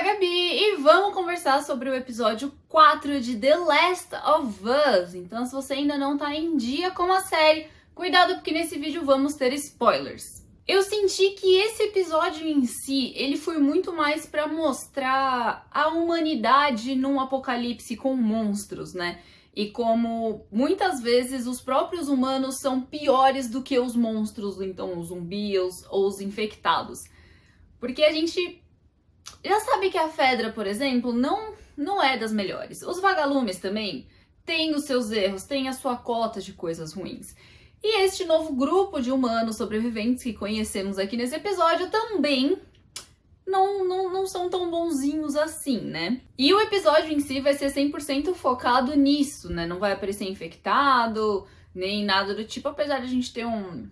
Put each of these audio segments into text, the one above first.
Gabi e vamos conversar sobre o episódio 4 de The Last of Us. Então, se você ainda não tá em dia com a série, cuidado porque nesse vídeo vamos ter spoilers. Eu senti que esse episódio em si, ele foi muito mais pra mostrar a humanidade num apocalipse com monstros, né? E como muitas vezes os próprios humanos são piores do que os monstros, então os zumbis ou os infectados. Porque a gente já sabe que a Fedra, por exemplo, não é das melhores. Os vagalumes também têm os seus erros, têm a sua cota de coisas ruins. E este novo grupo de humanos sobreviventes que conhecemos aqui nesse episódio também não são tão bonzinhos assim, né? E o episódio em si vai ser 100% focado nisso, né? Não vai aparecer infectado, nem nada do tipo, apesar de a gente ter um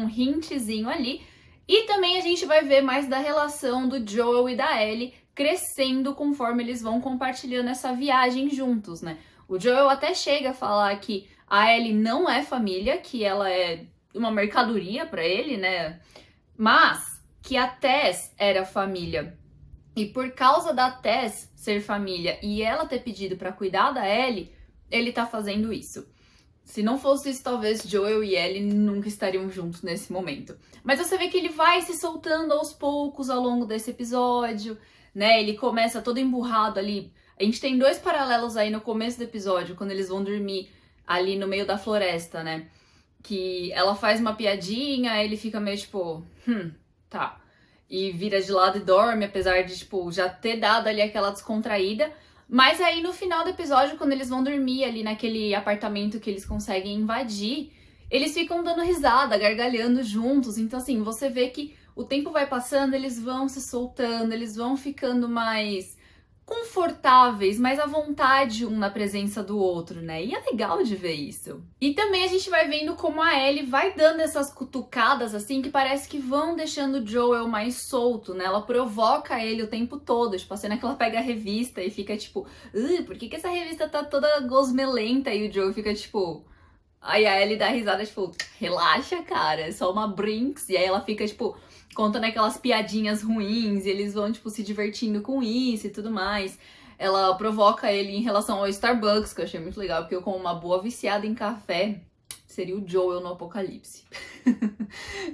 hintzinho ali. E também a gente vai ver mais da relação do Joel e da Ellie crescendo conforme eles vão compartilhando essa viagem juntos, né? O Joel até chega a falar que a Ellie não é família, que ela é uma mercadoria pra ele, né? Mas que a Tess era família. E por causa da Tess ser família e ela ter pedido pra cuidar da Ellie, ele tá fazendo isso. Se não fosse isso, talvez Joel e Ellie nunca estariam juntos nesse momento. Mas você vê que ele vai se soltando aos poucos ao longo desse episódio, né? Ele começa todo emburrado ali. A gente tem dois paralelos aí no começo do episódio, quando eles vão dormir ali no meio da floresta, né? Que ela faz uma piadinha, ele fica meio tipo, tá. E vira de lado e dorme, apesar de, tipo, já ter dado ali aquela descontraída. Mas aí no final do episódio, quando eles vão dormir ali naquele apartamento que eles conseguem invadir, eles ficam dando risada, gargalhando juntos. Então assim, você vê que o tempo vai passando, eles vão se soltando, eles vão ficando mais confortáveis, mais à vontade um na presença do outro, né? E é legal de ver isso. E também a gente vai vendo como a Ellie vai dando essas cutucadas assim, que parece que vão deixando o Joel mais solto, né? Ela provoca ele o tempo todo, tipo, a cena que ela pega a revista e fica tipo, por que essa revista tá toda gosmelenta? E o Joel fica tipo... Aí a Ellie dá risada, tipo, relaxa, cara, é só uma Brinks. E aí ela fica, tipo, contando aquelas piadinhas ruins e eles vão, tipo, se divertindo com isso e tudo mais. Ela provoca ele em relação ao Starbucks, que eu achei muito legal, porque eu, como uma boa viciada em café, seria o Joel no apocalipse.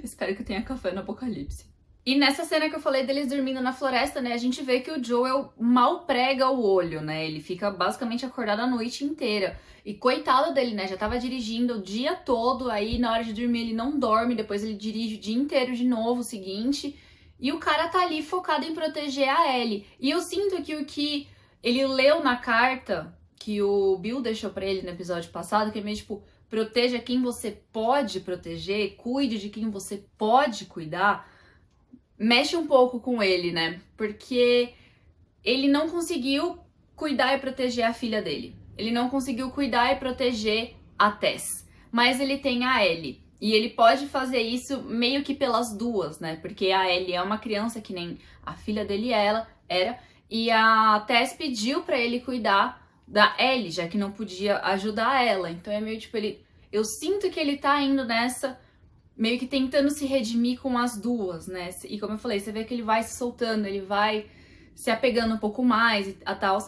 Espero que eu tenha café no apocalipse. E nessa cena que eu falei deles dormindo na floresta, né, a gente vê que o Joel mal prega o olho, né, ele fica basicamente acordado a noite inteira. E coitado dele, né, já tava dirigindo o dia todo, aí na hora de dormir ele não dorme, depois ele dirige o dia inteiro de novo, o seguinte. E o cara tá ali focado em proteger a Ellie. E eu sinto que o que ele leu na carta que o Bill deixou pra ele no episódio passado, que é meio tipo, proteja quem você pode proteger, cuide de quem você pode cuidar, mexe um pouco com ele, né? Porque ele não conseguiu cuidar e proteger a filha dele. Ele não conseguiu cuidar e proteger a Tess. Mas ele tem a Ellie. E ele pode fazer isso meio que pelas duas, né? Porque a Ellie é uma criança que nem a filha dele era. E a Tess pediu pra ele cuidar da Ellie, já que não podia ajudar ela. Então é meio tipo, eu sinto que ele tá indo nessa... meio que tentando se redimir com as duas, né? E como eu falei, você vê que ele vai se soltando, ele vai se apegando um pouco mais e tal.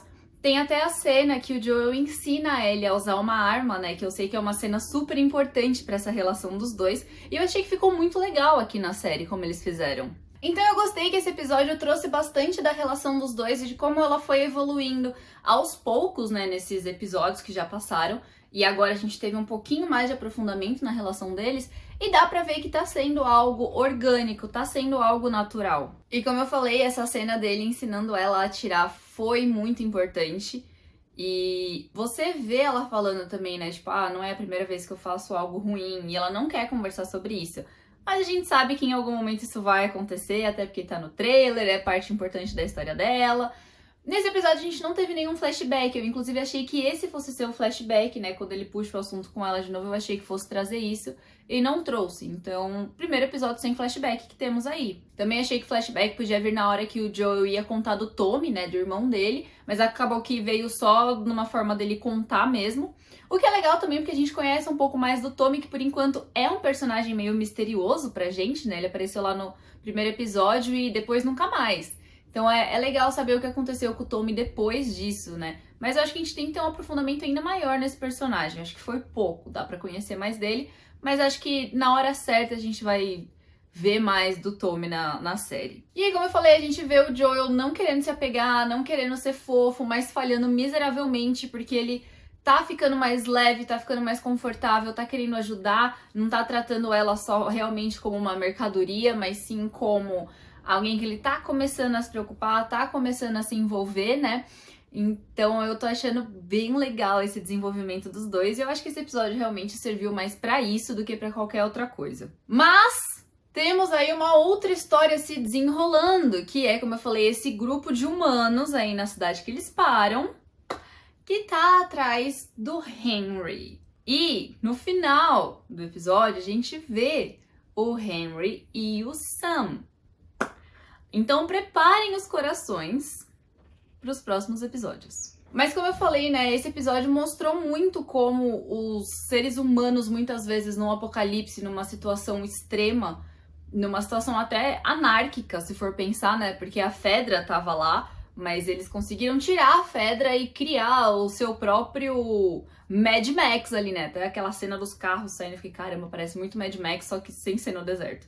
Tem até a cena que o Joel ensina a Ellie a usar uma arma, né? Que eu sei que é uma cena super importante pra essa relação dos dois. E eu achei que ficou muito legal aqui na série, como eles fizeram. Então eu gostei que esse episódio trouxe bastante da relação dos dois e de como ela foi evoluindo aos poucos, né? Nesses episódios que já passaram. E agora a gente teve um pouquinho mais de aprofundamento na relação deles. E dá pra ver que tá sendo algo orgânico, tá sendo algo natural. E como eu falei, essa cena dele ensinando ela a atirar foi muito importante. E você vê ela falando também, né? Tipo, não é a primeira vez que eu faço algo ruim. E ela não quer conversar sobre isso. Mas a gente sabe que em algum momento isso vai acontecer, até porque tá no trailer, é parte importante da história dela. Nesse episódio a gente não teve nenhum flashback, eu inclusive achei que esse fosse ser o flashback, né, quando ele puxa o assunto com ela de novo, eu achei que fosse trazer isso, e não trouxe. Então, primeiro episódio sem flashback que temos aí. Também achei que flashback podia vir na hora que o Joel ia contar do Tommy, né, do irmão dele, mas acabou que veio só numa forma dele contar mesmo. O que é legal também, porque a gente conhece um pouco mais do Tommy, que por enquanto é um personagem meio misterioso pra gente, né, ele apareceu lá no primeiro episódio e depois nunca mais. Então é legal saber o que aconteceu com o Tommy depois disso, né? Mas eu acho que a gente tem que ter um aprofundamento ainda maior nesse personagem. Acho que foi pouco, dá pra conhecer mais dele. Mas acho que na hora certa a gente vai ver mais do Tommy na série. E aí, como eu falei, a gente vê o Joel não querendo se apegar, não querendo ser fofo, mas falhando miseravelmente, porque ele tá ficando mais leve, tá ficando mais confortável, tá querendo ajudar, não tá tratando ela só realmente como uma mercadoria, mas sim como alguém que ele tá começando a se preocupar, tá começando a se envolver, né? Então eu tô achando bem legal esse desenvolvimento dos dois, e eu acho que esse episódio realmente serviu mais pra isso do que pra qualquer outra coisa. Mas temos aí uma outra história se desenrolando, que é, como eu falei, esse grupo de humanos aí na cidade que eles param, que tá atrás do Henry. E no final do episódio a gente vê o Henry e o Sam. Então preparem os corações para os próximos episódios. Mas como eu falei, né, esse episódio mostrou muito como os seres humanos, muitas vezes num apocalipse, numa situação extrema, numa situação até anárquica, se for pensar, né, porque a Fedra tava lá, mas eles conseguiram tirar a Fedra e criar o seu próprio Mad Max ali, né, até aquela cena dos carros saindo, eu fiquei, caramba, parece muito Mad Max, só que sem ser no deserto.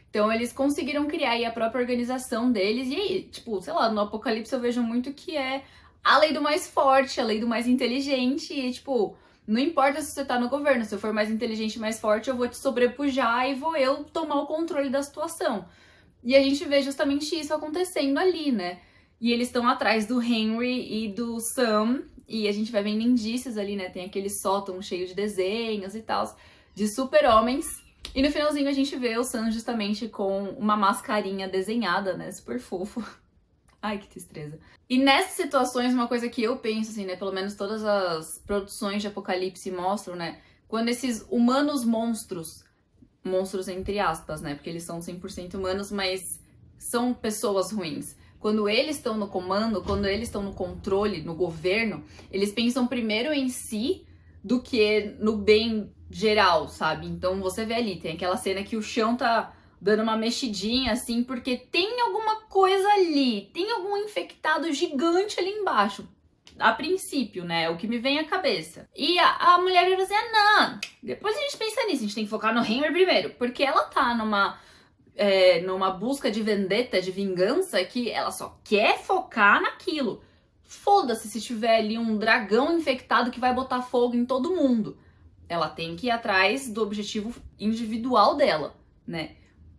Então eles conseguiram criar aí a própria organização deles, e aí, tipo, sei lá, no apocalipse eu vejo muito que é a lei do mais forte, a lei do mais inteligente, e tipo, não importa se você tá no governo, se eu for mais inteligente e mais forte, eu vou te sobrepujar e vou eu tomar o controle da situação. E a gente vê justamente isso acontecendo ali, né? E eles estão atrás do Henry e do Sam, e a gente vai vendo indícios ali, né? Tem aquele sótão cheio de desenhos e tal, de super-homens. E no finalzinho a gente vê o Sam justamente com uma mascarinha desenhada, né? Super fofo. Ai, que tristeza. E nessas situações, uma coisa que eu penso, assim, né? Pelo menos todas as produções de Apocalipse mostram, né? Quando esses humanos monstros entre aspas, né? Porque eles são 100% humanos, mas são pessoas ruins. Quando eles estão no comando, quando eles estão no controle, no governo, eles pensam primeiro em si do que no bem geral, sabe? Então você vê ali, tem aquela cena que o chão tá dando uma mexidinha, assim, porque tem alguma coisa ali, tem algum infectado gigante ali embaixo. A princípio, né? O que me vem à cabeça. E a mulher vai dizer, não, depois a gente pensa nisso, a gente tem que focar no Henry primeiro. Porque ela tá numa busca de vendetta, de vingança, que ela só quer focar naquilo. Foda-se se tiver ali um dragão infectado que vai botar fogo em todo mundo. Ela tem que ir atrás do objetivo individual dela, né?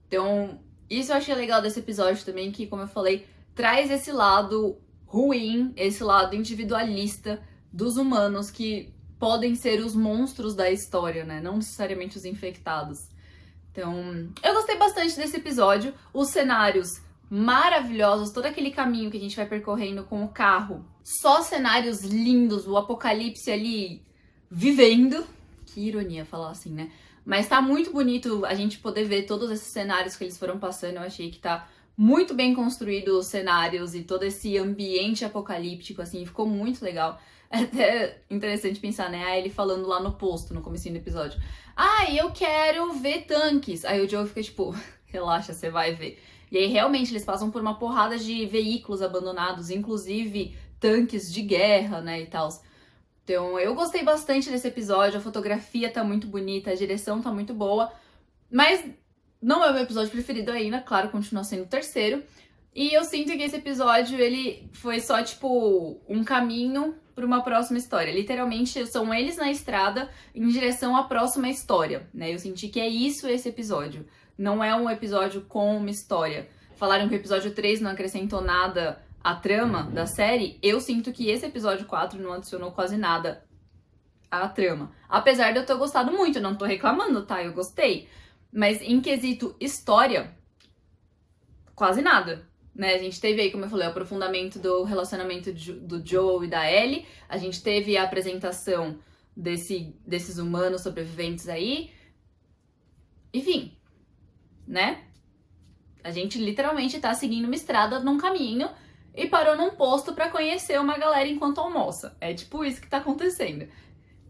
Então, isso eu achei legal desse episódio também, que, como eu falei, traz esse lado ruim, esse lado individualista dos humanos que podem ser os monstros da história, né? Não necessariamente os infectados. Então, eu gostei bastante desse episódio. Os cenários maravilhosos, todo aquele caminho que a gente vai percorrendo com o carro. Só cenários lindos, o apocalipse ali vivendo. Que ironia falar assim, né? Mas tá muito bonito a gente poder ver todos esses cenários que eles foram passando. Eu achei que tá muito bem construído os cenários e todo esse ambiente apocalíptico, assim, ficou muito legal. É até interessante pensar, né? Ah, ele falando lá no posto, no comecinho do episódio. Ah, eu quero ver tanques. Aí o Joe fica tipo, relaxa, você vai ver. E aí realmente eles passam por uma porrada de veículos abandonados, inclusive tanques de guerra, né, e tal. Então, eu gostei bastante desse episódio, a fotografia tá muito bonita, a direção tá muito boa, mas não é o meu episódio preferido ainda, claro, continua sendo o terceiro. E eu sinto que esse episódio, ele foi só, tipo, um caminho para uma próxima história. Literalmente, são eles na estrada em direção à próxima história, né? Eu senti que é isso esse episódio. Não é um episódio com uma história. Falaram que o episódio 3 não acrescentou nada a trama da série, eu sinto que esse episódio 4 não adicionou quase nada à trama. Apesar de eu ter gostado muito, eu não tô reclamando, tá? Eu gostei. Mas em quesito história, quase nada, né? A gente teve aí, como eu falei, o aprofundamento do relacionamento do Joel e da Ellie. A gente teve a apresentação desses humanos sobreviventes aí. Enfim, né? A gente literalmente tá seguindo uma estrada num caminho e parou num posto pra conhecer uma galera enquanto almoça. É tipo isso que tá acontecendo.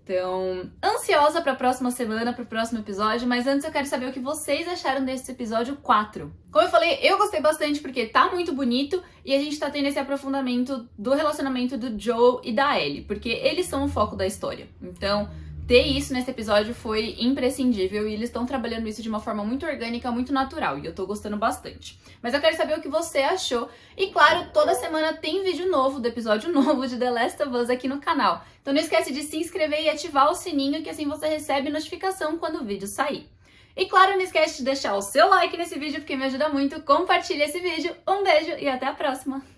Então, ansiosa para a próxima semana, para o próximo episódio, mas antes eu quero saber o que vocês acharam desse episódio 4. Como eu falei, eu gostei bastante porque tá muito bonito e a gente tá tendo esse aprofundamento do relacionamento do Joe e da Ellie, porque eles são o foco da história. Então, ter isso nesse episódio foi imprescindível e eles estão trabalhando isso de uma forma muito orgânica, muito natural, e eu tô gostando bastante. Mas eu quero saber o que você achou. E claro, toda semana tem vídeo novo, do episódio novo de The Last of Us aqui no canal. Então não esquece de se inscrever e ativar o sininho, que assim você recebe notificação quando o vídeo sair. E claro, não esquece de deixar o seu like nesse vídeo, porque me ajuda muito. Compartilha esse vídeo. Um beijo e até a próxima!